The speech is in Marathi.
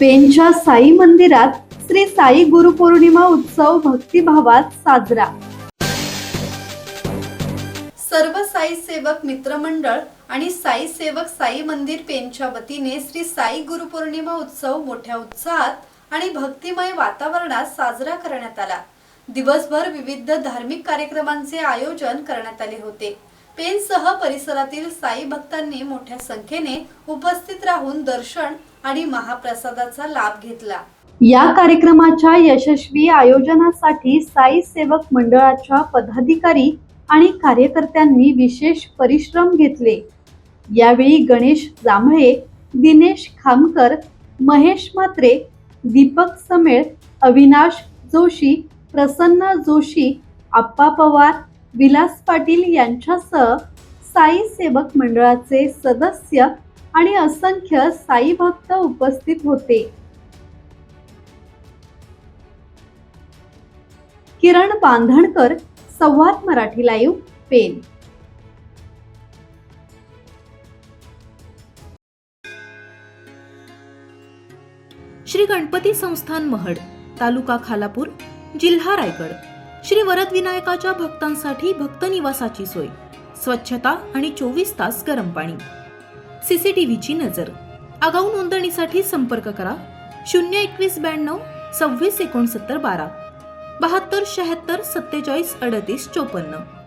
पेणच्या साई मंदिरात श्री साई गुरुपौर्णिमा उत्सव भक्तिभावात साजरा। सर्व साई सेवक मित्रमंडळ आणि साई सेवक साई मंदिर पेणच्या वतीने श्री साई गुरुपौर्णिमा उत्सव मोठ्या उत्साहात आणि भक्तिमय वातावरणात साजरा करण्यात आला। दिवसभर विविध धार्मिक कार्यक्रमांचे आयोजन करण्यात आले होते। पेणसह परिसरातील साई भक्तांनी मोठ्या संख्येने उपस्थित राहून दर्शन आणि महाप्रसादाचा लाभ घेतला। या कार्यक्रमाच्या यशस्वी आयोजनासाठी साई सेवक मंडळाच्या पदाधिकारी आणि कार्यकर्त्यांनी विशेष परिश्रम घेतले। यावेळी गणेश जांभळे, दिनेश खामकर, महेश म्हात्रे, दीपक समेळ, अविनाश जोशी, प्रसन्न जोशी, आप्पा पवार, विलास पाटील यांच्यासह साई सेवक मंडळाचे सदस्य आणि असंख्य साई भक्त उपस्थित होते। किरण बांधणकर, संवाद मराठी लाईव्ह, पेण। श्री गणपती संस्थान महड, तालुका खालापूर, जिल्हा रायगड। श्री वरद विनायकाच्या भक्तांसाठी भक्त निवासाची सोय, स्वच्छता आणि 24 तास गरम पाणी, सीसीटीव्हीची नजर। आगाऊ नोंदणीसाठी संपर्क करा 02192 26 69 12 72 76 47 38 54।